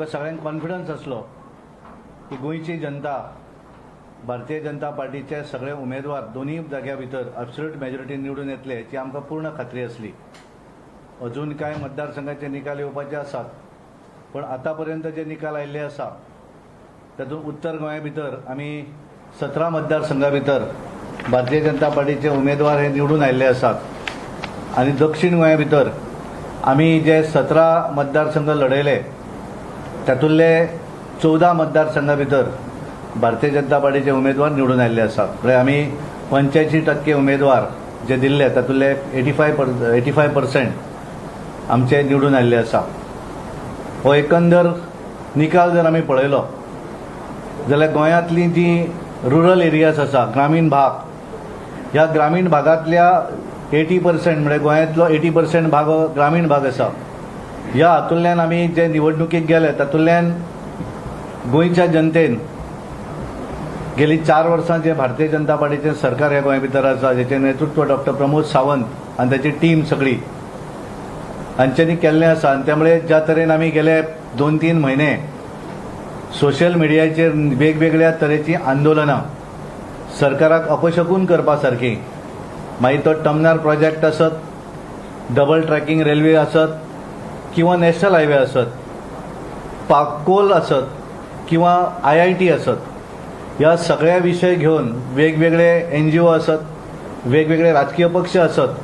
आमकां सगळ्यांक कॉन्फिडन्स आसलो की गोंयची जनता भारतीय जनता पार्टीचे सगळे उमेदवार दोन्ही जाग्या भितर एब्सोल्यूट मेजॉरिटी निवडून येतले हाची आमकां पूर्ण खात्री आसली. अजून कांय मतदारसंघाचे निकाल येवपाचे आसात, पण आतां पर्यंत जे निकाल आयिल्ले आसा तातूंत उत्तर गोंया भितर आमी 17 मतदारसंघा भितर भारतीय जनता पार्टीचे उमेदवार हे निवडून आयिल्ले आसात आणि दक्षिण गोंया भितर आमी जे 17 मतदारसंघ लढयले तातूंतले 14 मतदारसंघा भितर भारतीय जनता पार्टीचे उमेदवार निवडून आयिल्ले आसात. म्हणजे आमी 85% उमेदवार जे दिल्ले तातूंतले 85% आमचे निवडून आयिल्ले आसा. हो एकंदर निकाल जर आमी पळयलो जाल्यार गोंयांतली जी रुरल एरियाज आसा, ग्रामीण भाग, ह्या ग्रामीण भागांतल्या 80% म्हणजे गोंयांतलो 80% भाग हो ग्रामीण भाग आसा. ह्या हातूंतल्यान आमी जे निवडणुकीक गेले तातूंतल्यान गोंयच्या जनतेन गेली 4 वर्सां जे भारतीय जनता पार्टीचे सरकार ह्या गोंया भितर आसा, जेचे नेतृत्व डॉक्टर प्रमोद सावंत आनी ताची टीम सगळी हांच्यांनी केल्लें आसा. आनी त्यामुळे ज्या तरेन आमी गेले 2-3 म्हयने सोशल मिडियाचेर वेगवेगळ्या तरेची आंदोलनां सरकाराक अपशकून करपा सारकी, मागीर तो टर्मिनल प्रोजेक्ट आसत, डबल ट्रॅकिंग रेल्वे आसत किंवा नॅशनल हायवे आसत, पाकोल आसत किंवा IIT आसत, ह्या सगळ्या विशय घेवन वेगवेगळे NGO आसत, वेगवेगळे राजकीय पक्ष आसत,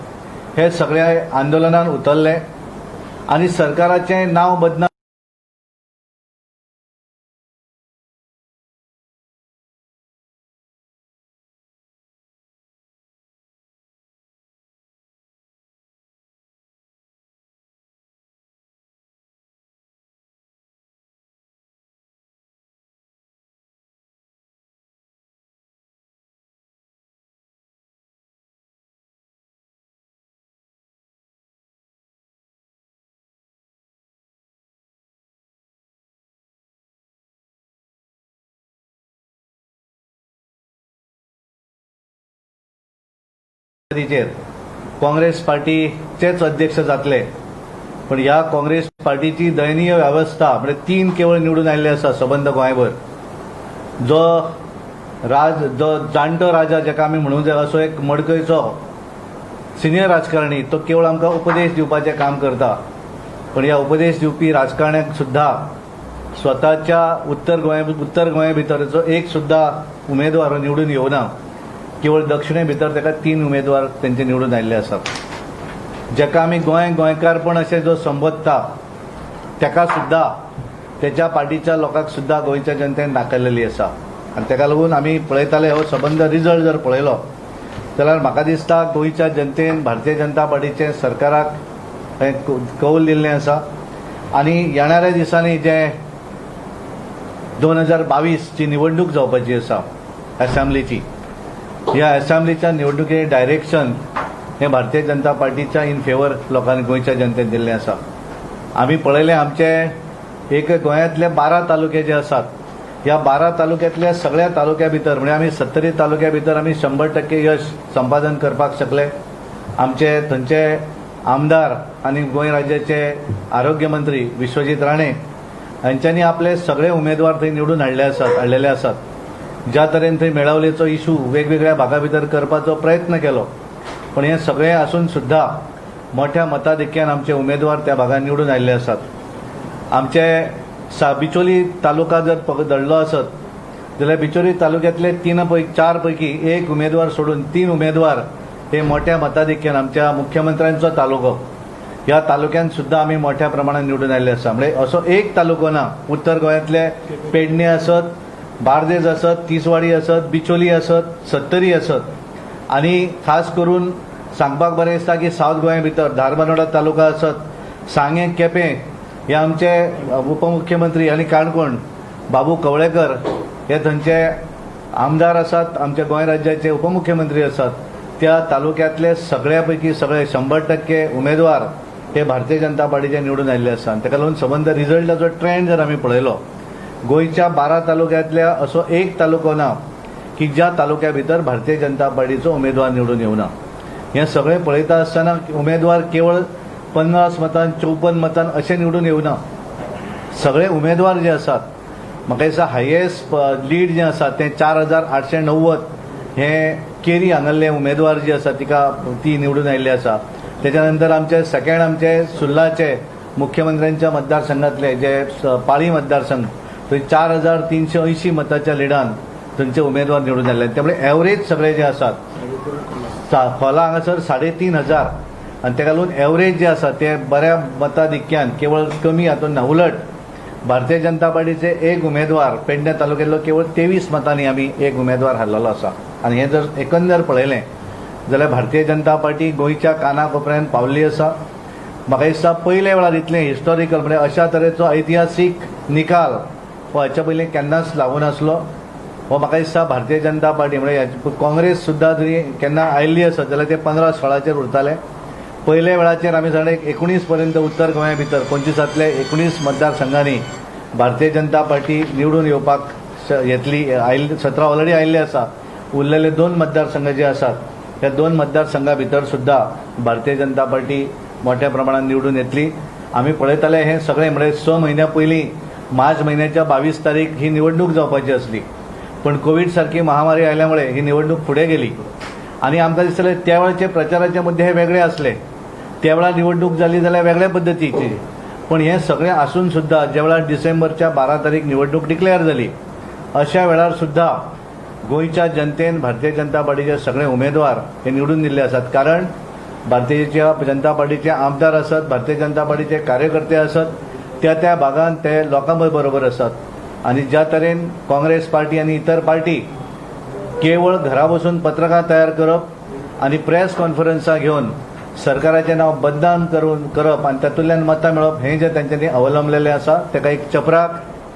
हे सगळ्या आंदोलनान उतरले आनी सरकाराचें नांव बदनाम काँग्रेस पार्टीचेच अध्यक्ष जातले. पण ह्या काँग्रेस पार्टीची दयनीय व्यवस्था म्हणजे 3 केवळ निवडून आयिल्ले आसा सबंद गोंयभर. जो जाणटो राजा जाका आमी म्हणूं जाय असो एक मडकयचो सिनियर राजकारणी तो केवळ आमकां उपदेश दिवपाचें काम करता. पण ह्या उपदेश दिवपी राजकारण्यांक सुद्धा स्वताच्या उत्तर गोंया भितरचो एक सुद्धा उमेदवार निवडून येवना. केवळ दक्षिणे भितर ताका 3 उमेदवार तेंचे निवडून आयिल्ले आसात. जाका आमी गोंयकारपण अशें जो संबोधता ताका सुद्धा तेच्या पार्टीच्या लोकांक सुद्धा गोंयच्या जनतेन दाखयलेली आसा. आनी ताका लागून आमी पळयताले हो सबंद रिजल्ट जर पळयलो जाल्यार म्हाका दिसता गोंयच्या जनतेन भारतीय जनता पार्टीचे सरकाराक कौल दिल्लें आसा. आनी येणाऱ्या दिसांनी जे 2022 ची निवडणूक जावपाची आसा असेंब्लीची, ह्या असेंब्लीच्या निवडणुके डायरेक्शन हे भारतीय जनता पार्टीच्या इन फेवर लोकांनी गोंयच्या जनतेन दिल्लें आसा. आमी पळयलें आमचे एक गोंयांतले 12 तालुके जे आसात, ह्या 12 तालुक्यांतल्या सगळ्या तालुक्या भितर म्हणजे आमी 70 तालुक्या भितर आमी 100% यश संपादन करपाक शकले. आमचे थंयचे आमदार आनी गोंय राज्याचे आरोग्य मंत्री विश्वजीत राणे हांच्यांनी आपले सगळे उमेदवार थंय निवडून हाडलेले आसात. ज्या तरेन थंय मेळावलेचो इशू वेगवेगळ्या भागा भितर करपाचो प्रयत्न केलो, पण हे सगळे आसून सुद्धा मोठ्या मताधिक्यान आमचे उमेदवार त्या भागात निवडून आयिल्ले आसात. आमचे बिचोली तालुका जर धरलो आसत जाल्यार बिचोली तालुक्यांतले 4 पैकी 1 उमेदवार सोडून 3 उमेदवार हे मोठ्या मताधिक्यान आमच्या मुख्यमंत्र्यांचो तालुको, ह्या तालुक्यान सुद्धा आमी मोठ्या प्रमाणात निवडून आयिल्ले आसा. म्हणजे असो एक तालुको ना. उत्तर गोंयांतले पेडणे आसत, बार्देज आसत, तिसवाडी आसत, बिचोली आसत, सत्तरी आसत आनी खास करून सांगपाक बरें दिसता की सावथ गोंया भितर धारबांदोडा तालुका आसत, सांगे, केपें हे आमचे उपमुख्यमंत्री आनी काणकोण बाबू कवळेकर हे थंयचे आमदार आसात, आमच्या गोंय राज्याचे उपमुख्यमंत्री आसात. त्या तालुक्यांतले सगळ्या पैकी सगळे 100% उमेदवार हे भारतीय जनता पार्टीचे निवडून आयिल्ले आसात. ताका लागून सबंद रिजल्टाचो ट्रेंड जर आमी पळयलो गोंयच्या 12 तालुक्यांतल्या असो एक तालुको ना की ज्या तालुक्या भितर भारतीय जनता पार्टीचो उमेदवार निवडून येवना. हें सगळें पळयता आसतना उमेदवार केवळ 50 मतान 54 मतान अशें निवडून येवना. सगळे उमेदवार जे आसात म्हाका दिसता हायेस्ट लीड जे आसा ते 4890 हे केरी हांगासले उमेदवार जे आसा ती निवडून आयिल्ले आसा. त्याच्यानंतर आमचे सेकंड आमचे सुर्लाचे मुख्यमंत्र्यांच्या मतदारसंघातले जे पाळी मतदारसंघ थंय 4380 मताच्या लिडान थंयचे उमेदवार निवडून आयले. त्यामुळे एव्हरेज सगळे जे आसात खोला हांगासर 3500 आणि ताका लागून एव्हरेज जे आसा ते बऱ्या मताधिक्यान केवळ कमी हातून ना. उलट भारतीय जनता पार्टीचे एक उमेदवार पेडणे तालुक्यातलो केवळ 23 मतांनी आमी एक उमेदवार हारलेलो आसा. आणि हे जर एकंदर पळयलें जाल्यार भारतीय जनता पार्टी गोंयच्या कानाकोपऱ्यान पावल्ली आसा. म्हाका दिसता पयले वेळार इतलें हिस्टॉरिकल म्हणजे अशा तरेचो ऐतिहासीक निकाल हो हाच्या पयलीं केन्नाच लागून नासलो. हो म्हाका दिसता भारतीय जनता पार्टी म्हणजे काँग्रेस सुद्दां जरी केन्ना आयिल्ली आसत जाल्यार ते 15-16 उरताले. पयले वेळाचेर आमी साडे 19 पर्यंत उत्तर गोंया भितर 25तले 19 मतदारसंघांनी भारतीय जनता पार्टी निवडून येवपाक येतली. 17 ऑलरेडी आयिल्ले आसा. उरलेले 2 मतदारसंघ जे आसात त्या 2 मतदारसंघा भितर सुद्दां भारतीय जनता पार्टी मोठ्या प्रमाणात निवडून येतली. आमी पळयताले हे सगळे म्हणजे 6 म्हयन्या पयलीं मार्च महिन्याच्या 22 तारीख ही निवडणूक जावपाची आसली. पण कोविड सारखी महामारी आयल्यामुळे ही निवडणूक फुडें गेली आणि आमकां दिसतालें त्या वेळाचे प्रचाराचे मुद्दे हे वेगळे आसले. त्या वेळार निवडणूक जाली जाल्यार वेगळ्या पद्दतीची. पण हे सगळे आसून सुद्दां ज्या वेळार डिसेंबरच्या 12 तारीख निवडणूक डिक्लेअर जाली अशा वेळार सुद्दां गोंयच्या जनतेन भारतीय जनता पार्टीचे सगळे उमेदवार हे निवडून दिल्ले आसात. कारण भारतीय जनता पार्टीचे आमदार आसात, भारतीय जनता पार्टीचे कार्यकर्ते आसात, त्या भागांत ते लोकां बरोबर आसात. आणि ज्या तरेन काँग्रेस पार्टी आणि इतर पार्टी केवळ घरा बसून पत्रकां तयार करप आणि प्रेस कॉन्फरन्सां घेवन सरकाराचें नांव बदनाम करप आणि तातूंतल्यान मतां मेळप हें जें तांच्यांनी अवलंबलेलें आसा ताका एक चपराक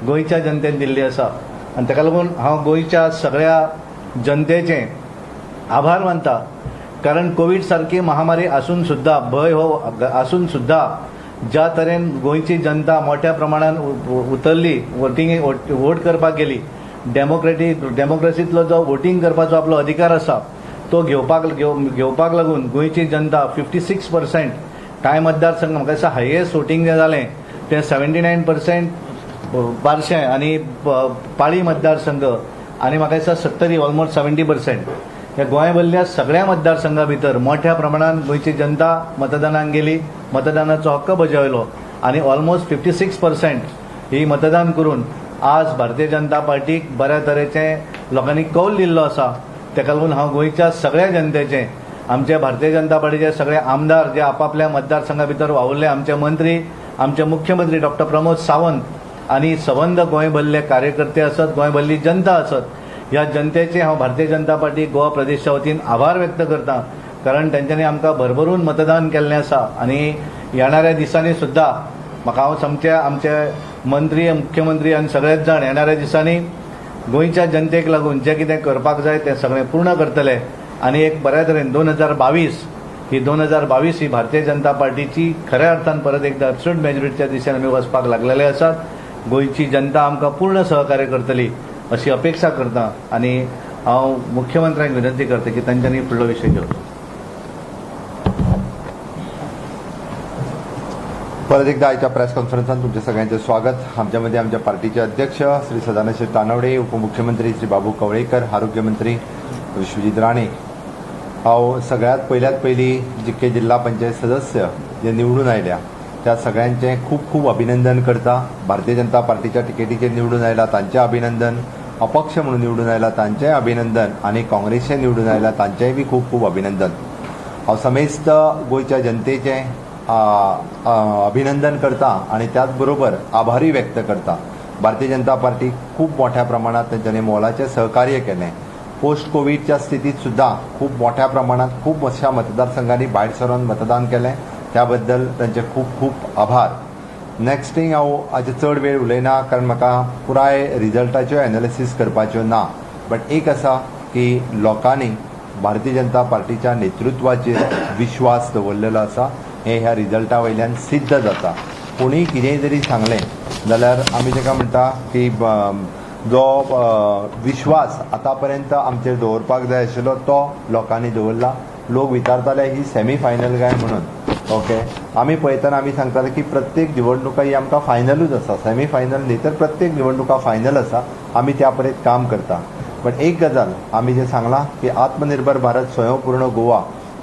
गोंयच्या जनतेन दिल्ली आसा. आणि ताका लागून हांव गोंयच्या सगळ्या जनतेचे आभार मानता. कारण कोविड सारकी महामारी आसून सुद्दां भंय हो आसून सुद्दां ज्या तरेन गोंयची जनता मोठ्या प्रमाणात उतरली वोट करपाक गेली. डेमोक्रेसींतलो जो वोटींग करपाचो आपलो अधिकार आसा तो घेवपाक लागून गोंयची जनता 56% कांय मतदारसंघ म्हाका दिसता हायेस्ट वोटींग जें जालें तें 79% बार्शें आनी पाळी मतदारसंघ आनी म्हाका दिसता 70 ऑलमोस्ट 70% ह्या गोंय भरल्या सगळ्या मतदारसंघा भितर मोठ्या प्रमाणात गोंयची जनता मतदानाक गेली, मतदानाचो हक्क बजावलो आणि ऑलमोस्ट 56% ही मतदान करून आज भारतीय जनता पार्टीक बऱ्या तरेचें लोकांनी कौल दिल्लो आसा. ताका लागून हांव गोंयच्या सगळ्या जनतेचे आमचे भारतीय जनता पार्टीचे सगळे आमदार जे आपापल्या मतदारसंघा भितर वावुरले, आमचे मंत्री, आमचे मुख्यमंत्री डॉक्टर प्रमोद सावंत आणि सबंद गोंय भरले कार्यकर्ते आसत, गोंय भरली जनता आसत, ह्या जनतेचे हांव भारतीय जनता पार्टी गोवा प्रदेशा वतीन आभार व्यक्त करता. कारण तांच्यांनी आमकां भरभरून मतदान केल्लें आसा आणि येणाऱ्या दिसांनी सुद्दां म्हाका हांव आमचे मंत्री, मुख्यमंत्री आनी सगळेच जाण येणाऱ्या दिसांनी गोंयच्या जनतेक लागून जें कितें करपाक जाय तें सगळें पूर्ण करतले. आनी एक बऱ्या तरेन 2022 ही भारतीय जनता पार्टीची खऱ्या अर्थान परत एकदा एब्सोल्यूट मेजॉरिटीच्या दिशेन आमी वचपाक लागलेले आसात. गोंयची जनता आमकां पूर्ण सहकार्य करतली अशी अपेक्षा करता आणि हांव मुख्यमंत्र्यांक विनंती करता की तांच्यांनी फुडलो विशय घेवचो. परत एकदा आयच्या प्रेस कॉन्फरन्सान तुमच्या सगळ्यांचे स्वागत. आमच्यामध्ये आमच्या पार्टीचे अध्यक्ष श्री सदानंद शेट तानावडे, उपमुख्यमंत्री श्री बाबू कवळेकर, आरोग्यमंत्री विश्वजीत राणे. हांव सगळ्यात पयली जितके जिल्हा पंचायत सदस्य जे निवडून आयल्या त्या सगळ्यांचे खूप खूप अभिनंदन करता. भारतीय जनता पार्टीच्या तिकेटीचेर निवडून आयला तांचें अभिनंदन, अपक्ष म्हणून निवडून आयला तांचेंय अभिनंदन आणि काँग्रेसचे निवडून आयला तांचेंय बी खूप खूप अभिनंदन. हांव समेस्त गोंयच्या जनतेचें अभिनंदन करता आणि त्याच बरोबर आभारी व्यक्त करता. भारतीय जनता पार्टी खूप मोठ्या प्रमाणात त्यांच्यानी मोलाचें सहकार्य केलें. पोस्ट कोविडच्या स्थितीत सुद्दां खूप मोठ्या प्रमाणात खूप अशा मतदारसंघांनी भायर सरून मतदान केलें, त्याबद्दल तांचे खूप खूप आभार. नेक्स्ट थिंग हांव हाचे चड वेळ उलयना कारण म्हाका पुराय रिजल्टाच्यो एनालिसीस करपाच्यो ना. बट एक आसा की लोकांनी भारतीय जनता पार्टीच्या नेतृत्वाचेर विश्वास दवरलेलो आसा. हे ह्या रिजल्टा वयल्यान सिद्ध जाता. कोणीय कितेंय जरी सांगलें जाल्यार आमी ताका म्हणटा की जो विश्वास आतां पर्यंत आमचेर दवरपाक जाय आशिल्लो तो लोकांनी दवरला. लोक विचारताले ही सेमी फायनल काय म्हणून, ओके आमी पळयतना आमी सांगताले की प्रत्येक निवडणुका ही आमकां फायनलूच आसा सेमी फायनल न्ही तर प्रत्येक निवडणुका फायनल आसा आमी त्या परेन काम करता पण एक गजाल आमी जे सांगलां की आत्मनिर्भर भारत स्वयंपूर्ण गोवा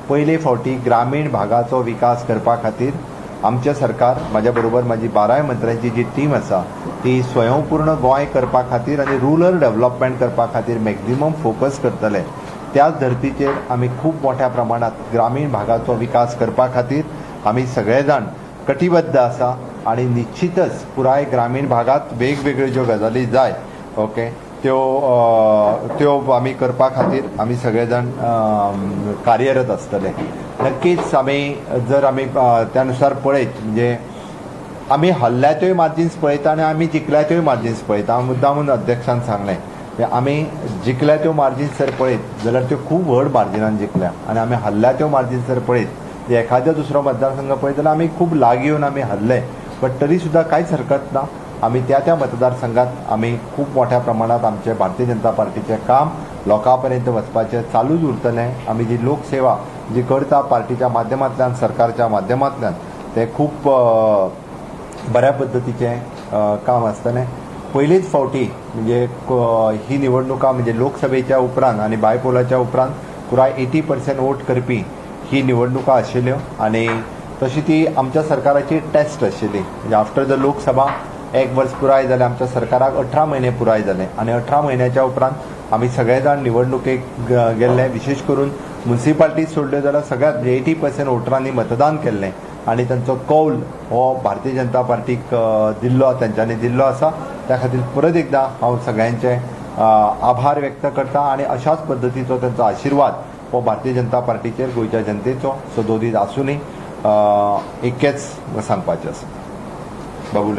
पयले फावटी ग्रामीण भागाचो विकास करपा खातीर आमचे सरकार म्हाज्या बरोबर म्हाजी 12 मंत्र्यांची जी टीम आसा ती स्वयंपूर्ण गोंय करपा खातीर आनी रुरल डेव्हलपमेंट करपा खातीर मॅक्झिमम फोकस करतले त्याच धर्तीचेर आमी खूब मोठ्या प्रमाणात ग्रामीण भागाचो विकास करपा खातीर आमी सगळे जाण कटिबद्ध आसा आणि निश्चितच पुराय ग्रामीण भागात वेगवेगळ्यो ज्यो गजाली जाय ओके त्यो आमी करपा खातीर आमी सगळे जाण कार्यरत आसतले नक्कीच आमी जर आमी त्यानुसार पळयत म्हणजे आमी हल्ल्याच्योय मार्जिन्स पळयता आनी आमी जिखल्याच्योय मार्जिन्स पळयता हांव मुद्दामून अध्यक्षान सांगलें आमी जिखल्या त्यो मार्जिन्स जर पळयत जाल्यार त्यो खूब व्हड मार्जिनान जिखल्या आनी आमी हल्ल्या त्यो मार्जिन्स जर पळयत एखाद्या दुसरो मतदारसंघ पळयत जाल्यार आमी खूब लागीं येवन आमी हरले बट तरी सुद्दां कांयच हरकत ना आमी त्या मतदारसंघात आमी खूब मोठ्या प्रमाणात आमचे भारतीय जनता पार्टीचें काम लोकां पर्यंत वचपाचें चालूच उरतलें आमी जी लोकसेवा जी करता पार्टीच्या माध्यमांतल्यान सरकारच्या माध्यमांतल्यान तें खूब बऱ्या पद्दतीचें काम आसतलें पयलीच फावटी म्हणजे ही निवडणुका म्हणजे लोकसभेच्या उपरांत आनी बायपोलाच्या उपरांत पुराय 80% वोट करपी ही निवडणुका आशिल्ल्यो आनी तशी ती आमच्या सरकाराची टेस्ट आशिल्ली म्हणजे आफ्टर द लोकसभा 1 वर्स पुराय जालें आमच्या सरकाराक 18 म्हयने पुराय जाले आनी 18 म्हयन्याच्या उपरांत आमी सगळे जाण निवडणुकेक गेल्ले विशेष करून म्युनिसिपालिटी सोडल्यो जाल्यार सगळ्यात 80% वोटरांनी मतदान केल्लें आनी तांचो कौल हो भारतीय जनता पार्टीक दिल्लो तांच्यांनी दिल्लो आसा त्या खातीर परत एकदां हांव सगळ्यांचे आभार व्यक्त करता आनी अशाच पद्दतीचो तांचो आशिर्वाद हो भारतीय जनता पार्टीचेर गोंयच्या जनतेचो सदोदीत आसूनी इतकेंच सांगपाचें आसा बाबू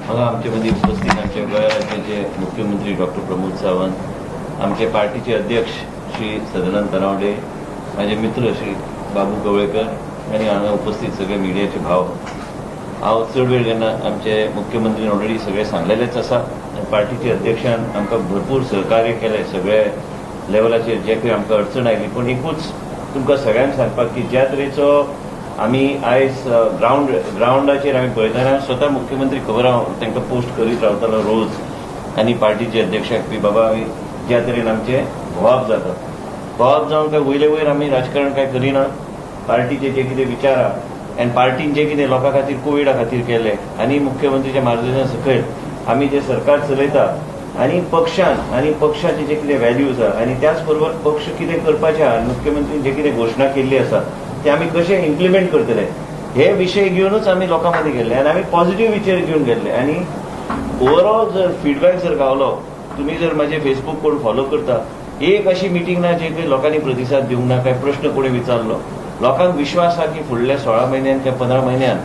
मला आमच्या मध्ये उपस्थित आमच्या गोंयाचे मुख्यमंत्री डॉक्टर प्रमोद सावंत आमचे पार्टीचे अध्यक्ष श्री सदानंद तनावडे माझे मित्र श्री बाबू गवळेकर आणि हांगा उपस्थित सगळे मिडियाचे भाव हांव चड वेळ घेना आमचे मुख्यमंत्रीन ऑलरेडी सगळे सांगलेलेच आसा पार्टीचे अध्यक्षान आमकां भरपूर सहकार्य केले सगळे लेवलाचेर जे काही आमकां अडचण आयली पण एकूच तुमकां सगळ्यांक सांगपाक की ज्या तरेचो आमी आयज ग्राउंडाचेर आमी पळयतना स्वता मुख्यमंत्री खबर हांव तांकां पोस्ट करीत रावतालो रोज आनी पार्टीचे अध्यक्षाक बी बाबा आमी ज्या तरेन आमचे भोवाप जाता भोवाप जावन काय वयले वयर आमी राजकारण काय करिना पार्टीचे जे कितें विचार आहा आनी पार्टीन जे कितें लोकां खातीर कोविडा खातीर केलें आनी मुख्यमंत्रीच्या मार्गदर्शना सकयल आमी जे सरकार चलयता आनी पक्षान आनी पक्षाचे जे कितें व्हॅल्यूज आहा आनी त्याच बरोबर पक्ष कितें करपाचे आहा मुख्यमंत्रीन जे कितें घोशणा केल्ली आसा ते आमी कशें इम्प्लिमेंट करतले हे विशय घेवनूच आमी लोकां मदीं गेल्ले आनी आमी पॉझिटिव्ह विचार घेवन गेल्ले आनी ओवरऑल जर फीडबॅक जर गावलो तुमी जर म्हाजे फेसबूक कोण फॉलो करता एक अशी मिटींग ना जे काही लोकांनी प्रतिसाद दिवंक ना काय प्रश्न कोणी विचारलो लोकांक विश्वास आहा की फुडल्या 16 म्हयन्यान किंवा 15 म्हयन्यान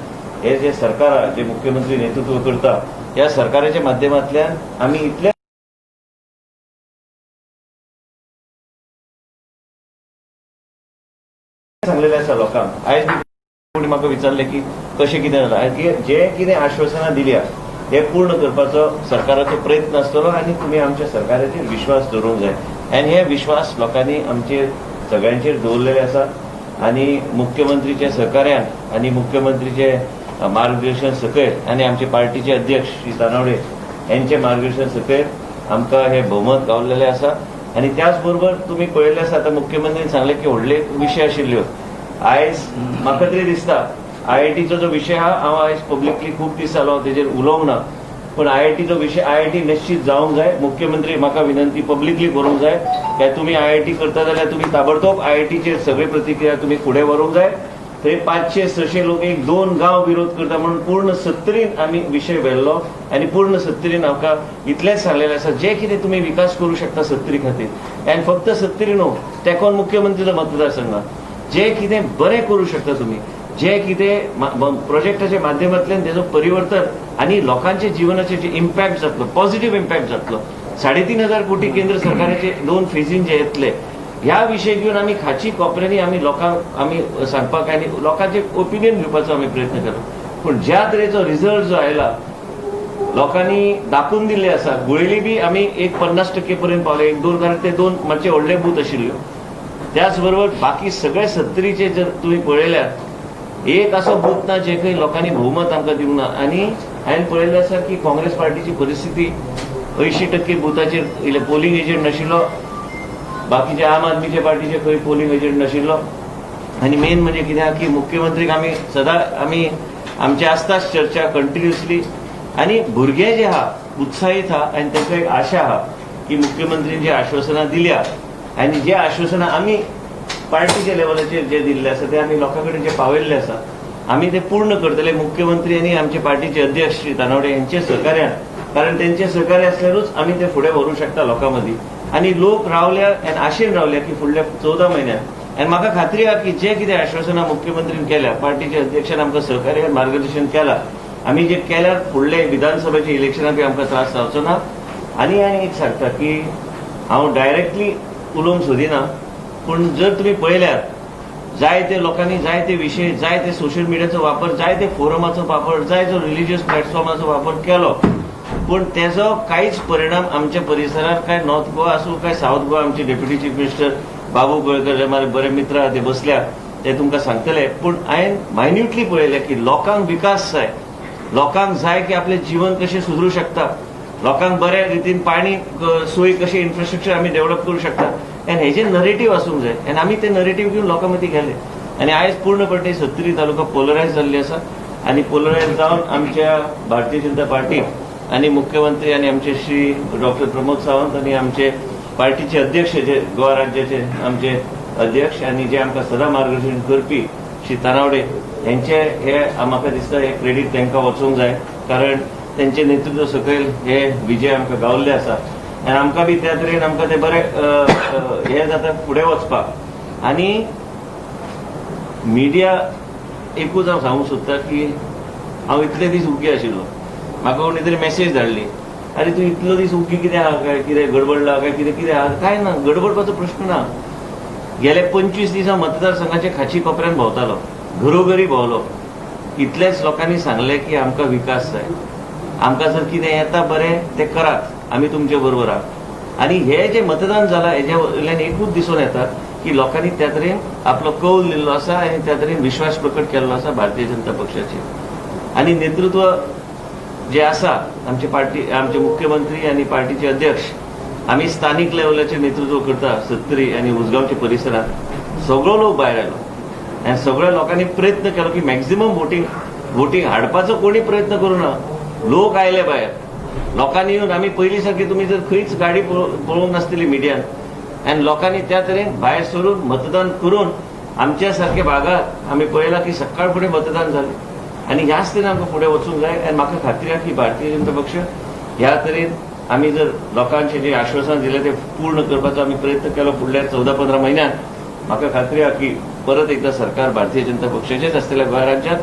हे जे सरकार जे मुख्यमंत्री नेतृत्व करता ह्या सरकाराच्या माध्यमांतल्यान आमी इतले सांगलेले आसा लोकांक आयज कोणी म्हाका विचारले की कशें कितें जालां जे कितें आश्वासनां दिल्या हे पूर्ण करपाचो सरकाराचो प्रयत्न आसतलो आनी तुमी आमच्या सरकाराचेर विश्वास दवरूंक जाय आनी हे विश्वास लोकांनी आमचेर सगळ्यांचेर दवरलेले आसा आनी मुख्यमंत्रीच्या सहकार्यान आनी मुख्यमंत्रीचे मार्गदर्शन सकयल आनी आमचे पार्टीचे अध्यक्ष श्री तनावडे यांचे मार्गदर्शन सकयल आमकां हे भोवमत गावलेले आसा आनी त्याच बरोबर तुमी पळयल्लें आसा आतां मुख्यमंत्रीन सांगलें की व्हडले विशय आशिल्ल्यो आयज म्हाका तरी दिसता IITचो जो विशय आहा हांव आयज पब्लिकली खूब दीस जालो तेजेर उलोवंक ना पण IITचो विशय IIT निश्चित जावंक जाय मुख्यमंत्री म्हाका विनंती पब्लिकली करूंक जाय काय तुमी IIT करता जाल्यार तुमी ताबडतोब IITचेर सगळी प्रतिक्रिया तुमी फुडें व्हरूंक जाय थंय 500-600 लोक 1-2 गांव विरोध करता म्हणून पूर्ण 70 आमी विशय व्हेल्लो आनी पूर्ण 70 आमकां इतलेंच सांगलेलें आसा जे कितें तुमी विकास करूं शकता 70 खातीर आनी फक्त 70 न्हू तेकोन मुख्यमंत्रीचो मतदारसंघ जे कितें बरें करूं शकता तुमी जे कितें प्रोजेक्टाच्या माध्यमांतल्यान तेजो परिवर्तन आनी लोकांच्या जिवनाचेर जे इम्पॅक्ट जातलो पॉझिटिव्ह इम्पॅक्ट जातलो 3,500 कोटी केंद्र सरकाराचे 2 फेजीन जे येतले ह्या विशय घेवन आमी खाची कोपऱ्यांनी आमी लोकांक आमी सांगपाक आनी लोकांचे ओपिनियन घेवपाचो आमी प्रयत्न केलो पूण ज्या तरेचो रिजल्ट जो आयला लोकांनी दाखवून दिल्ले आसा. गुळेली बी आमी एक 50% पर्यंत पावले. 1-2 कारण ते 2 मातशे व्हडले बूथ आशिल्ल्यो. त्याच बरोबर बाकी सगळे 70चे जर तुम्ही पळयल्यार एक असो बूथ ना जे खंय लोकांनी भोवमत आमकां दिवंक ना. आनी हांवें पळयल्लें आसा की काँग्रेस पार्टीची परिस्थिती 80% बुथाचेर पोलिंग एजंट नाशिल्लो. बाकीचे आम आदमीचे पार्टीचे खंय पोलिंग एजंट नाशिल्लो. आनी मेन म्हणजे कित्याक की मुख्यमंत्रीक आमी सदां आमची आसताच चर्चा कंटिन्युअसली. आनी भुरगे जे आहा उत्साहीत आहा आनी तांकां एक आशा आहा की मुख्यमंत्रीन जी आश्वासनां दिल्या आनी जे आश्वासनां आमी पार्टीच्या लेवलाचेर जे दिल्ले आसा ते आमी लोकां कडेन जे पावयल्ले आसा आमी ते पूर्ण करतले. मुख्यमंत्री आनी आमचे पार्टीचे अध्यक्ष श्री तानावडे यांचे सहकार्यान. कारण त्यांचे सहकार्य असल्यारूच आमी ते फुडें व्हरूंक शकता लोकां मदीं. आनी लोक रावल्या आनी आशेन रावल्या की फुडल्या 14 म्हयन्यांत. आनी म्हाका खात्री आहा की जे कितें आश्वासनां मुख्यमंत्रीन केल्या पार्टीचे अध्यक्षान आमकां सहकार्य मार्गदर्शन केलां आमी जे केल्यार फुडले विधानसभेचे इलेक्शनाक बी आमकां त्रास जावचो ना. आनी हांवें एक सांगता की हांव डायरेक्टली उलोवंक सोदिना पूण जर तुमी पळयल्यार जायते लोकांनी जायते विशय जायते सोशल मिडियाचो वापर जायते फोरमाचो वापर जायतो रिलिजियस प्लॅटफॉर्माचो वापर केलो पूण तेजो कांयच परिणाम आमच्या परिसरात काय नॉर्थ गोवा आसूं काय साऊथ गोवा आमचे डेप्युटी चीफ मिनिस्टर बाबू गोळकर जे म्हाजे बरे मित्र आहा ते बसल्या ते तुमकां सांगतले. पूण हांवें मायन्युटली पळयलें की लोकांक विकास जाय. लोकांक जाय की आपलें जीवन कशें सुदरूं शकता. लोकांक बऱ्या रितीन पाणी सोय कशी इन्फ्रास्ट्रक्चर आमी डेव्हलप करूं शकता. आनी हेजे नरेटिव्ह आसूंक जाय आनी आमी ते नरेटिव्ह घेवन लोकां मदीं गेले. आनी आयज पूर्णपणे 70 तालुका पोलरायज जाल्ले आसा. आनी पोलरायज जावन आमच्या भारतीय जनता पार्टीक आनी मुख्यमंत्री आनी आमचे श्री डॉक्टर प्रमोद सावंत आनी आमचे पार्टीचे अध्यक्ष जे गोवा राज्याचे आमचे अध्यक्ष आनी जे आमकां सदां मार्गदर्शन करपी श्री तानावडे यांचे हे म्हाका दिसता हे क्रेडीट तांकां वचूंक जाय. कारण त्यांचे नेतृत्व सकयल हे विजय आमकां गावल्ले आसा. आनी आमकां बी त्या तरेन आमकां ते बरे हे जाता फुडें वचपाक. आनी मिडिया एकूच हांव सांगूंक सोदतां की हांव इतले दीस उगी आशिल्लो. म्हाका कोणी तरी मेसेज धाडली अरे तूं इतलो दीस उगी कितें आहा काय कितें गडबडला काय कितें आहा. काय ना गडबडपाचो प्रश्न ना. गेले 25 दिसां मतदारसंघाचे खाची कोपऱ्यान भोंवतालो घरोघरी भोंवलो. इतलेच लोकांनी सांगले की आमकां विकास जाय. आमकां जर कितें येता बरें ते करात आमी तुमचे बरोबर आहात. आनी हे जे मतदान जालां हेजे वयल्यान एकूच दिसून येता की लोकांनी त्या तरेन आपलो कौल दिल्लो आसा आनी त्या तरेन विश्वास प्रकट केल्लो आसा भारतीय जनता पक्षाचेर. आनी नेतृत्व जे आसा आमचे पार्टी आमचे मुख्यमंत्री आनी पार्टीचे अध्यक्ष आमी स्थानीक लेवलाचेर नेतृत्व करता. 70 आनी उसगांवच्या परिसरात सगळो लोक भायर आयलो आनी सगळ्या लोकांनी प्रयत्न केलो की मॅक्झिमम वोटींग हाडपाचो कोणी प्रयत्न करूना. लोक आयले भायर. लोकांनी येवन आमी पयलीं सारकी तुमी जर खंयच गाडी पळोवंक नासतली मिडियान आनी लोकांनी त्या तरेन भायर सरून मतदान करून आमच्या सारख्या भागात आमी पळयलां की सकाळ फुडें मतदान जालें. आनी ह्याच तरेन आमकां फुडें वचूंक जाय. आनी म्हाका खात्री आहा की भारतीय जनता पक्ष ह्या तरेन आमी जर लोकांचे जे आश्वासन दिलें ते पूर्ण करपाचो आमी प्रयत्न केलो फुडल्या 14-15 म्हयन्यांत म्हाका खात्री आहा की परत एकदा सरकार भारतीय जनता पक्षाचेच आसतलें गोंय राज्यांत.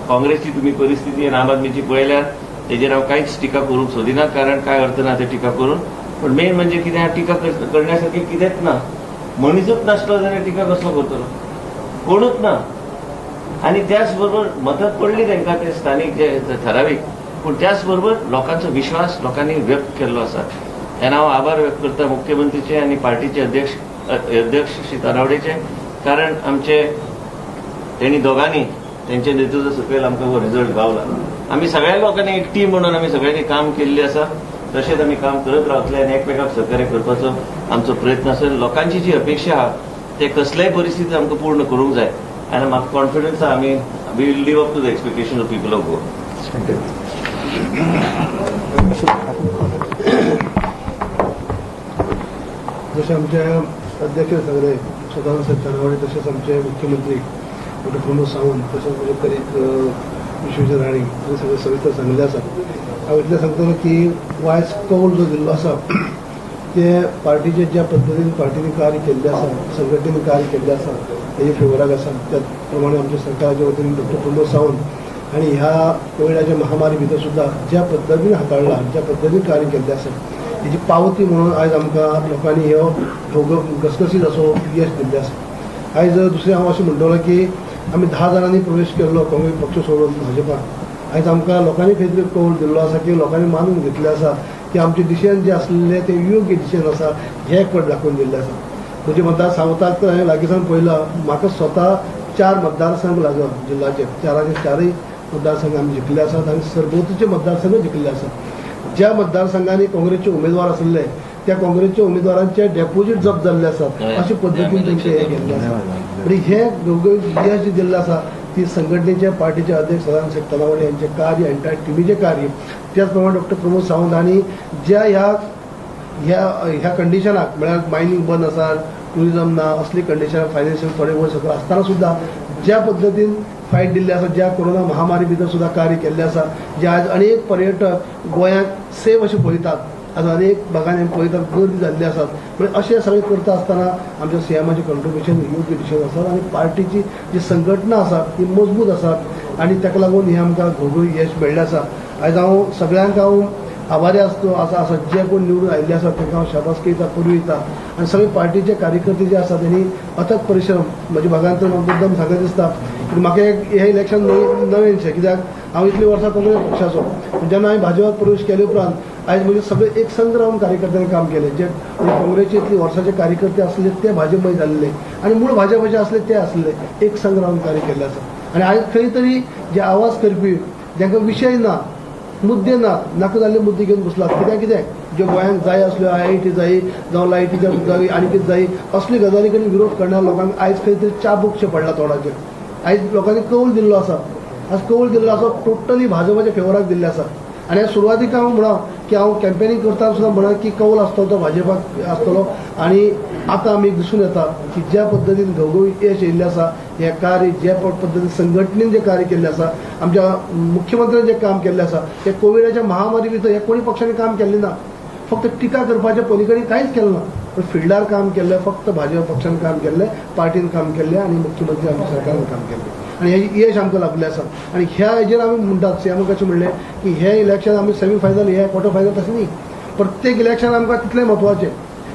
काँग्रेसची तुमी परिस्थिती आनी आम आदमीची पळयल्यार तेजेर हांव कांयच टिका करूंक सोदिना कारण काय अर्थ ना ते टिका करून. पण मेन म्हणजे कितें टिका करण्यासारखें कितेंच ना. मनीसच नासलो जाल्यार टिका कसलो करतलो कोणूच ना. आनी त्याच बरोबर मदत पडली तांकां ते स्थानीक जे ठरावीक पूण त्याच बरोबर लोकांचो विश्वास लोकांनी व्यक्त केल्लो आसा. आनी हांव आभार व्यक्त करता मुख्यमंत्रीचे आनी पार्टीचे अध्यक्ष श्री तानावडेचे. कारण आमचे तेणी दोगांनी त्यांचे नेतृत्व सकयल आमकां हो रिजल्ट गावला. आमी सगळ्या लोकांनी एक टीम म्हणून आमी सगळ्यांनी काम केल्लें आसा. तशेंच आमी काम करत रावतले आनी एकमेकाक सहकार्य करपाचो आमचो प्रयत्न असेल. लोकांची जी अपेक्षा आहा ते कसल्याय परिस्थितींत आमकां पूर्ण करूंक जाय आनी म्हाका कॉन्फिडन्स आहा आमी we will live up to the expectation of people of Goa. जसे आमचे अध्यक्ष सगळे सदानंद साहेब तानावडे तसेच आमचे मुख्यमंत्री डॉक्टर प्रमोद सावंत तसेच म्हणजे करीत विश्वेश्वर राणे हे सगळे सविस्तर सांगले आसा. हांव इतलें सांगतलो की वायज कौल जो दिल्लो आसा ते पार्टीचे ज्या पद्दतीन पार्टीने कार्य केल्लें आसा संघटनेन कार्य केल्लें आसा तेजे फेवराक आसा. त्याच प्रमाणे आमच्या सरकाराच्या वतीन डॉक्टर प्रमोद सावंत आनी ह्या कोविडाच्या महामारी भितर सुद्दां ज्या पद्दतीन हाताळ्ळा ज्या पद्दतीन कार्य केल्लें आसा हेजी पावती म्हणून आयज आमकां लोकांनी हो घसघशीत असो यश दिल्लें आसा. आयज दुसरें हांव अशें म्हणटलो की आमी 10 जाणांनी प्रवेश केल्लो काँग्रेस पक्ष सोडून भाजपाक आयज आमकां लोकांनी खंय तरी कौल दिल्लो आसा की लोकांनी मानून घेतलें आसा की आमचें डिसिजन जें आसलें तें योग्य डिसिजन आसा हें पट दाखोवन दिल्लें आसा. म्हणजे मतदार सांगतात हांवें लागींसान पळयलां म्हाका स्वता 4 मतदारसंघ लागत जिल्ल्याचे 4चे मतदारसंघ आमी जिखले आसात आनी सरभोंवतीचे मतदारसंघ जिखले आसात. ज्या मतदारसंघांनी काँग्रेसचे उमेदवार आसले त्या काँग्रेसच्या उमेदवारांचे डेपोजीट जप्त जाल्ले आसात अशे पद्दतीन तेंचे हे केल्ले आसा. म्हणजे हे घवघवीत यश जे दिल्लें आसा ती संघटनेचे पार्टीचे अध्यक्ष सदानंद शेख तनावडे यांचे कार्य एंटायर टिमीचे कार्य त्याच प्रमाणे डॉक्टर प्रमोद सावंत हांणी ज्या ह्या कंडिशनाक म्हळ्यार मायनींग बंद आसा टुरिजम ना असली कंडिशन फायनान्शियल थोडे वयर सकयल आसतना सुद्धा ज्या पद्दतीन फायट दिल्ले आसा ज्या कोरोना महामारी भितर सुद्धा कार्य केल्लें आसा जे आज अनेक पर्यटक गोंयांत सेफ अशें पळयतात आज अनेक भागांनी पळयतात गर्दी जाल्ली आसात. म्हणजे अशें सगळें करता आसतना आमच्या सीएमाचें कंट्रिब्युशन योग्य दिशेन आसा आनी पार्टीची जी संघटना आसा ती मजबूत आसा आनी ताका लागून हें आमकां घवघवीत यश मेळ्ळें आसा. आयज हांव सगळ्यांक आभारी आसा जे कोण निवडून आयिल्ले आसात तांकां हांव शाबासकी दिता पुरवी दिता आनी सगळे पार्टीचे कार्यकर्ते जे आसात तेणी अथक परिश्रम म्हज्या भागांत तर म्हाका मुद्दम सांगत दिसता की म्हाका हे इलेक्शन नवेनशें कित्याक हांव इतलीं वर्सां काँग्रेस पक्षाचो जेन्ना हांवें भाजपात प्रवेश केले उपरांत आयज म्हणजे सगळे एक संघ रावन कार्यकर्त्यांनी काम केलें जे काँग्रेसचे इतली वर्साचे कार्यकर्ते आसले ते भाजपमय जाल्ले आनी मूळ भाजपाचे आसले ते आसले एक संघ रावन कार्य केल्लें आसा. आनी आयज खंय तरी जे आवाज करपी जांकां विशय ना मुद्दे नाका जाल्ले मुद्दे घेवन बसलात कित्याक जे गोंयांक जाय आसल्यो IIT जायी जावं लायटीच्या जायी आनी कितें जायी असली गजाली कडेन विरोध करणाऱ्या लोकांक आयज खंय तरी चाबूकशें पडला तोंडाचेर. आयज लोकांनी कौल दिल्लो आसा आज कौल दिल्लो आसा टोटली भाजपाच्या फेवराक दिल्ले आसा. आनी सुरवातीक हांव म्हणा की हांव कॅम्पेनींग करता सुद्दां म्हणा की कौल आसतलो तो भाजपाक आसतलो आनी आतां आमी दिसून येता की ज्या पद्दतीन घवघवीत यश येयल्लें आसा हें कार्य ज्या पद्दतीन संघटनेन जें कार्य केल्लें आसा आमच्या मुख्यमंत्र्यान जें काम केल्लें आसा तें कोविडाच्या महामारी भितर हे कोणी पक्षांनी काम केल्लें ना. फक्त टिका करपाच्या पलीकडे कांयच केलें ना पण फिल्डार काम केल्लें फक्त भाजप पक्षान काम केल्लें पार्टीन काम केल्लें आनी मुख्यमंत्री आमच्या सरकारान काम केल्लें आनी हें यश आमकां लाभलें आसा. आनी ह्या हेजेर आमी म्हणटात सीएम कशें म्हणलें की हे इलेक्शन आमी सेमी फायनल हे क्वॉर्टर फायनल तशें न्ही प्रत्येक इलेक्शन आमकां तितलें म्हत्वाचें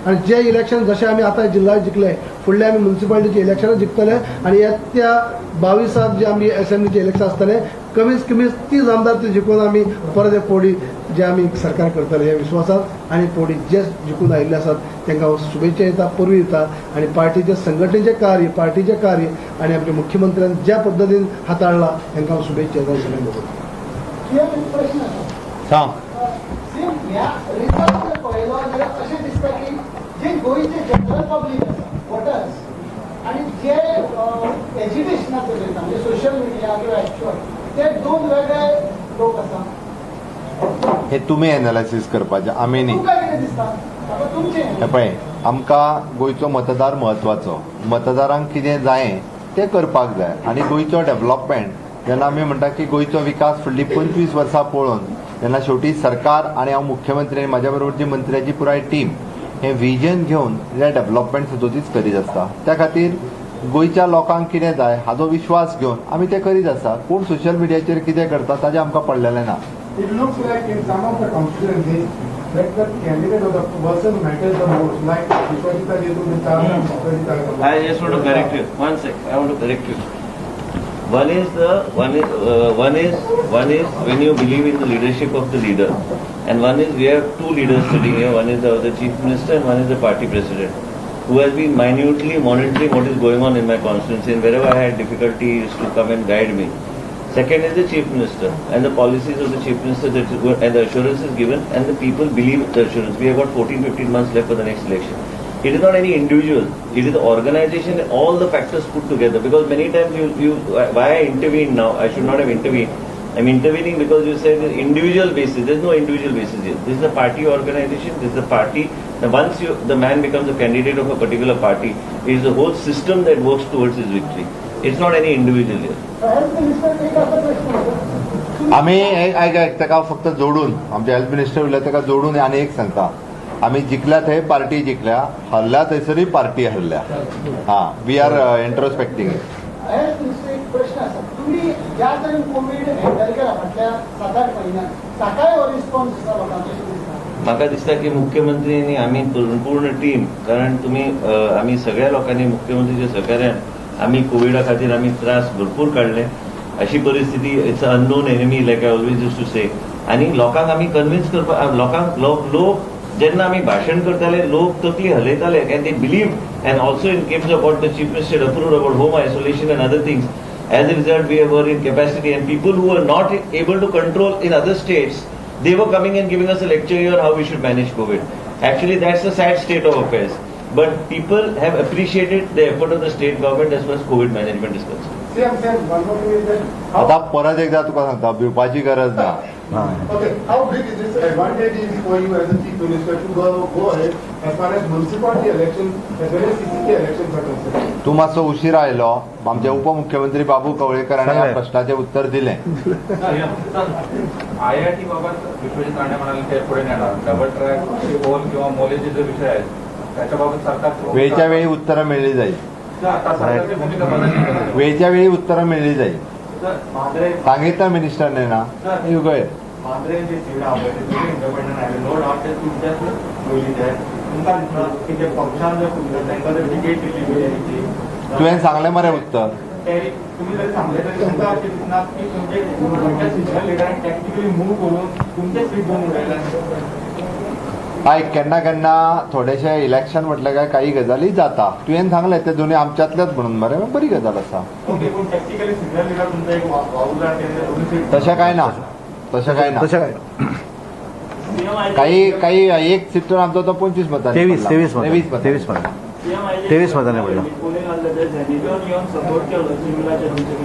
आनी जे इलेक्शन जशें आमी आतां जिल्ल्यांत जिखले फुडले आमी म्युनिसिपालिटीचे इलेक्शनां जिखतले आनी येत्या 22 जे आमी असेंब्लीचे इलेक्शन आसतलें कमीत कमी 30 आमदार ते जिखून आमी परत एक फावटी जे आमी सरकार करतले ह्या विश्वासांत आनी फावटी जे जिखून आयिल्ले आसात तांकां हांव शुभेच्छा दिता पुरवी दिता आनी पार्टीचे संघटनेचें कार्य पार्टीचें कार्य आनी आमच्या मुख्यमंत्र्यान ज्या पद्दतीन हाताळ्ळा तांकां हांव शुभेच्छा दिता सगळ्यांक सांग ह्या रिझल्ट पळयलो जाल्यार अशें दिसता की जे गोंयचे जनरल पब्लीक आसा वोटर्स आनी जे एज्युकेशनाचो वयता म्हणजे सोशल मिडिया किंवा एक्च्युअल ते दोन वेगळे लोक आसा. हे तुमी एनालिसीस करपाचें आमी न्ही. तुमकां कितें दिसता म्हाका तुमचें हे पळय आमकां गोंयचो मतदार म्हत्वाचो मतदारांक कितें जाय तें करपाक जाय आनी गोंयचो डेव्हलपमेंट जेन्ना आमी म्हणटा की गोंयचो विकास फुडली 25 वर्सां पळोवन तेन्ना शेवटी सरकार आनी हांव मुख्यमंत्री आनी म्हाज्या बरोबरची मंत्र्याची पुराय टीम हें विजन घेवन हे डेव्हलपमेंट सदोदीच करीत आसता. त्या खातीर गोंयच्या लोकांक कितें जाय हाचो विश्वास घेवन आमी तें करीत आसा. कोण सोशल मिडियाचेर कितें करता ताजें आमकां पडलेलें ना. It looks like in some of the constituencies that the candidate or the person matters the most, like Vishwajita Desu with Vishwajita. I just want to correct you. One sec. I want to correct you. One is when you believe in the leadership of the leader, and one is we have two leaders sitting here. One is the chief minister, and one is the party president, who has been minutely monitoring what is going on in my constituency. And wherever I had difficulty, he used to come and guide me. Second is the chief minister and the policies of the chief minister and the assurance is given and the people believe the assurance. We have got 14-15 months left for the next election. It is not any individual. It is the organization and all the factors put together. Because many times why I intervene now? I should not have intervened. I'm intervening because you said individual basis. There's no individual basis here. This is a party organization. This is a party. Now once the man becomes a candidate of a particular party, it is the whole system that works towards his victory. It's not any individual here. आमी ताका फक्त जोडून आमचे health minister उरले ताका जोडून आनी एक सांगता आमी जिखल्या थंय पार्टी जिखल्या हरल्या थंयसरूय पार्टी हरल्या. We are introspecting. एक प्रश्न आसा तुम्ही ज्या तरेन कोविड हँडल केला फाटल्या 7-8 म्हयन्यांत ताकाय हो रिस्पॉन्स आसा लोकांचो. म्हाका दिसता की मुख्यमंत्री आनी आमी पूर्ण टीम कारण आमी सगळ्या लोकांनी मुख्यमंत्रीच्या सहकार्यान आमी कोविडा खातीर आमी त्रास भरपूर काडले अशी परिस्थिती it's a unknown enemy like I always use to say आनी लोकांक आमी कन्विन्स करपाक लोकांक लोक जेन्ना आमी भाशण करताले लोक तकली हलयताले and they believe and also in claims about the chief minister approved about home isolation and other things as a result we were in capacity and people who were not able to control in other states they were coming and giving us a lecture here how we should manage COVID actually that's the sad state of affairs but people have appreciated the effort of the state government as far as COVID management is concerned. Same, one more thing is that आता परत एकदा तुका सांगता भिवपाची गरज ना okay, how big is this advantage is for you as a chief minister to go ahead as far as municipality election as well as CCT elections are concerned? तू मातसो उशीर आयलो आमचे उपमुख्यमंत्री बाबू कवळेकर हाणें ह्या प्रश्नाचे उत्तर दिलें IIT बाबत विश्वजित राणे म्हणाले ते पुढे नेणार डबल ट्रॅक होल किंवा मोलेचे जे विषय आहेत त्याच्याबाबत सरकार वेळच्या वेळी उत्तरं मिळली जाईल आता सरकारची भूमिका बदलली वेळच्या वेळी उत्तरं मिळली जाईल मांद्रे सांगितलं मिनिस्टरने ना यू गो ahead. मांद्रे जे सीडा इंडिपेंडंट आहे नो डाउट ते तुमच्याच बोलीत आहे तुमका दिसणार की जे पक्षान जे तांकां जर तिकेट दिली BJP तुवें सांगलें मरे उत्तर तुम्ही जरी सांगले तरी तुमका अशें दिसना की तुमच्या सिनियर लिडरांनी टॅक्टिकली मूव करून तुमचे सीट घेवन उडयला आयक केन्ना केन्ना थोडेशे इलेक्शन म्हटलें काय काही गजाली जाता तुवें सांगलें ते दोन्ही आमच्यातलेच म्हणून मरे बरी गजाल आसा ओके पण टॅक्टिकली सिनियर लिडर तुमचा एक वावुला तशें काय ना तशें काय ना काही एक सीटर आमचो तो 25 मतांनी 23 मतांनी 23 मतांनी पडला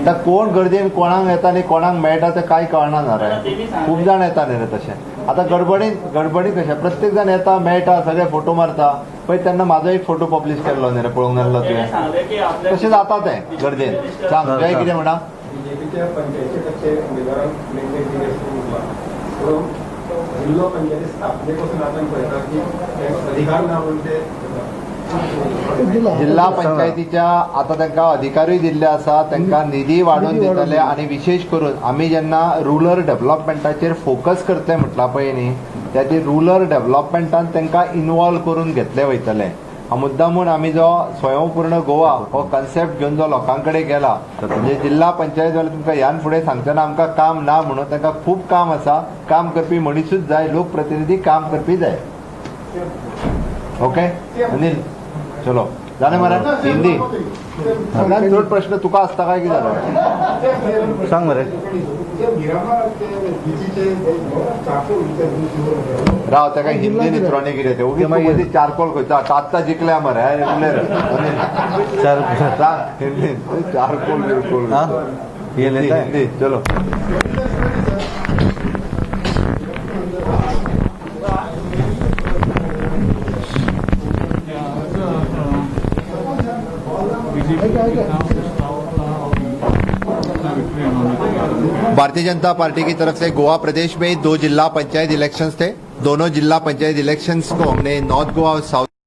आता कोण गर्देन कोणाक येता आनी कोणाक मेळटा ते कांय कळना ना रे खूब जाण येता न्ही रे तशें आतां गडबडीन कशें प्रत्येक जाण येता मेळटा सगळे फोटो मारता पळय तेन्ना म्हाजो एक फोटो पब्लीश केल्लो न्ही रे पळोवंक नासलो तुवें तशें जाता तें गर्देन सांग जय कितें म्हणा बीजेपीच्या 85% उमेदवारांक मेंटेन दिले पूण जिल्लो पंचायती स्थापनेपासून आपण पळयता की अधिकार ना म्हणून ते जिल्हा पंचायतीच्या आता तांकां अधिकारूय दिल्ले आसा तांकां निधी वाडोवन दितले आनी विशेष करून आमी जेन्ना रुरल डेव्हलपमेंटाचेर फोकस करतले म्हटला पळय न्ही त्या रुरल डेव्हलपमेंटान तांकां इनवॉल्व करून घेतले वयतले मुद्दामून आमी जो स्वयंपूर्ण गोवा हो कन्सेप्ट घेवन जो लोकां कडेन गेला म्हणजे जिल्हा पंचायत वाले तुमकां ह्यान फुडें सांगतना आमकां काम ना म्हणून तांकां खूब काम आसा काम करपी मनीसूच जाय लोकप्रतिनिधी काम करपी जाय ओके अनिल चलो जालें मरे हिंदी सगळ्यात चड प्रश्न तुका आसता काय कितें जालो सांग मरे राव ताका हिंदीन इतरोनी कितें तें उगीच मदीं चारकोल खंयचा आत्तां जिखल्या मरे उरले सांग हिंदीन चारकोल बिरकोल हिंदी चलो भारतीय जनता पार्टी की तरफ से गोवा प्रदेश में 2 जिला पंचायत इलेक्शंस थे दोनों जिला पंचायत इलेक्शंस को हमने नॉर्थ गोवा और साउथ